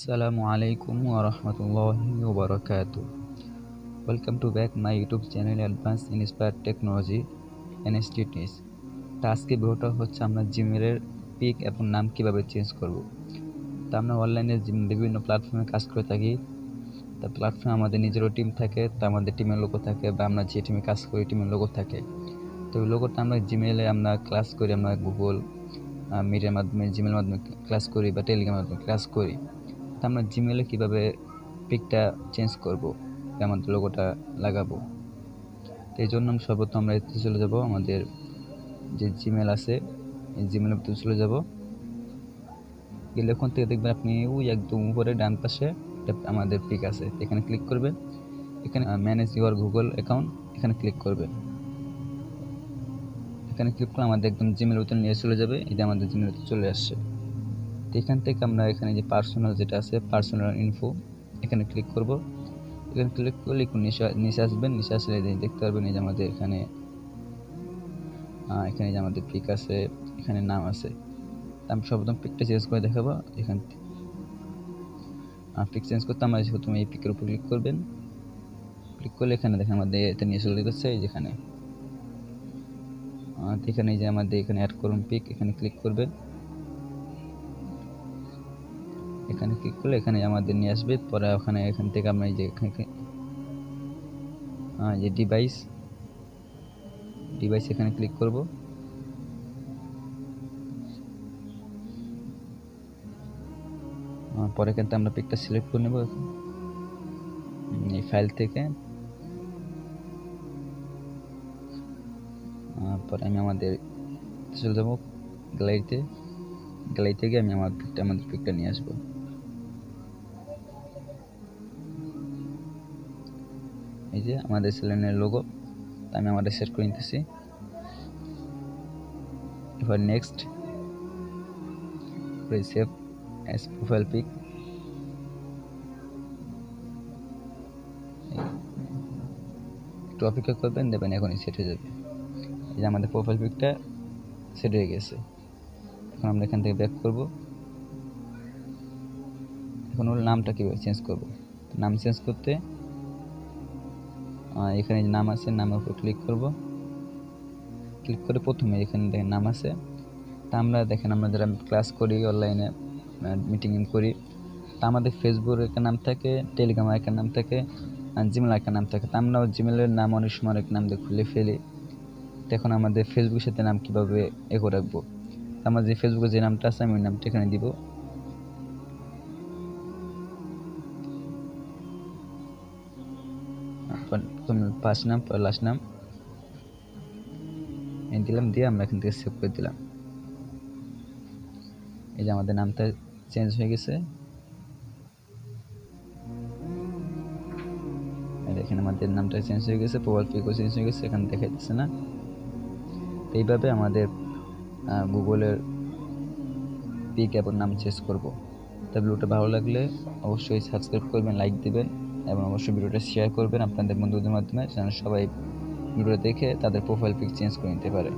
Assalamu alaikum wa rahmatullahi wa barakatuh. Welcome to back my YouTube channel Advanced Inspired Technology NSTTs. তো আজকে ভিডিওটা হচ্ছে আমরা জিমেলের pick এবং নাম কিভাবে চেঞ্জ করব। তো আমরা অনলাইনে বিভিন্ন প্ল্যাটফর্মে কাজ করে থাকি। তা প্ল্যাটফর্মে আমাদের নিজেরও টিম থাকে, তো আমাদের টিমের লোগো থাকে বা আমরা যে টিমে কাজ করি টিমের লোগো থাকে। তো ওই লোগোটা আমরা জিমেলে আমরা ক্লাস করি, আমরা গুগল মিডিয়ার মাধ্যমে জিমেলের মাধ্যমে ক্লাস করি বা টেলিগ্রামের মাধ্যমে ক্লাস করি। তো আমরা জিমেলে কীভাবে পিকটা চেঞ্জ করব, আমাদের লোগোটা লাগাবো। তো এই জন্য সর্বপ্রথম আমরা এতে চলে যাব, আমাদের যে জিমেল আছে এই জিমেলের ভিতরে চলে যাব। গেলে ওখান থেকে দেখবেন আপনি ওই একদম উপরে ডান পাশে আমাদের পিক আছে, এখানে ক্লিক করবেন। এখানে ম্যানেজ ইউর গুগল অ্যাকাউন্ট এখানে ক্লিক করবেন। এখানে ক্লিক করলে আমাদের একদম জিমেলের ভিতরে নিয়ে চলে যাবে। এই যে আমাদের জিমেলের ভিতরে চলে আসছে। তো এখান থেকে আমরা এখানে যে পার্সোনাল যেটা আছে পার্সোনাল ইনফো এখানে ক্লিক করব। এখানে ক্লিক করলে একটু নিচে আসবেন। নিচে আসলে দেখতে পারবেন এই যে আমাদের এখানে যে আমাদের পিক আছে, এখানে নাম আছে। আমি সর্বপ্রথম পিকটা চেঞ্জ করে দেখাবো। এখান থেকে পিক চেঞ্জ করতে আমরা প্রথমে এই পিকের উপর ক্লিক করবেন। ক্লিক করলে এখানে দেখেন আমাদের এটা নিয়ে চলে যাচ্ছে। এই যেখানে এখানে যে আমাদের এখানে অ্যাড করুন পিক এখানে ক্লিক করবেন। এখানে ক্লিক করলে এখানে আমাদের নিয়ে আসবে। পরে ওখানে এখান থেকে আমরা এই যে এখানে যে ডিভাইস এখানে ক্লিক করব। পরে কিন্তু আমরা পিকটা সিলেক্ট করে নেব এই ফাইল থেকে। পরে আমি আমাদের চলে যাব গ্যালারি থেকে আমি আমাদের পিকটা নিয়ে আসবো। এই যে আমাদের সেলেনের লোগো, আমি আমাদের সেট করে নিতেছি। এবার next save as profile pic. একটু অপেক্ষা করবেন, দেবেন এখনই সেট হয়ে যাবে। এই যে আমাদের প্রোফাইল পিকটা সেট হয়ে গেছে। এখন আমরা এখান থেকে ব্যাক করব। এখন ওর নামটা কীভাবে চেঞ্জ করব। নাম চেঞ্জ করতে এখানে যে নাম আছে নামের উপর ক্লিক করব। ক্লিক করে প্রথমে এখানে দেখেন নাম আছে। তা আমরা দেখেন আমরা যারা ক্লাস করি অনলাইনে মিটিং করি, তা আমাদের ফেসবুকের একটা নাম থাকে, টেলিগ্রামের একটা নাম থাকে, জিমেল একটা নাম থাকে। তা আমরা জিমেলের নাম অনেক সময় অনেক নাম দিয়ে খুলে ফেলি। তো এখন আমাদের ফেসবুকের সাথে নাম কীভাবে এগো রাখবো। আমার যে ফেসবুকে যে নামটা আছে আমি ওই নামটা এখানে দিব। ফার্স্ট নাম পর লাস্ট নাম দিলাম, দিয়ে আমরা এখান থেকে সেভ করে দিলাম। এই যে আমাদের নামটা চেঞ্জ হয়ে গেছে। দেখেন আমাদের নামটা চেঞ্জ হয়ে গেছে, প্রোফাইল পিকও চেঞ্জ হয়ে গেছে, এখানে দেখাইতেছে না। এইভাবে আমাদের গুগলের পিক এবং নাম চেঞ্জ করব। তা ভিডিওটা ভালো লাগলে অবশ্যই সাবস্ক্রাইব করবেন, লাইক দিবেন এবং অবশ্যই ভিডিওটা শেয়ার করবেন আপনাদের বন্ধুদের মাধ্যমে, যেন সবাই ভিডিওটা দেখে তাদের প্রোফাইল পিক চেঞ্জ করে নিতে পারে।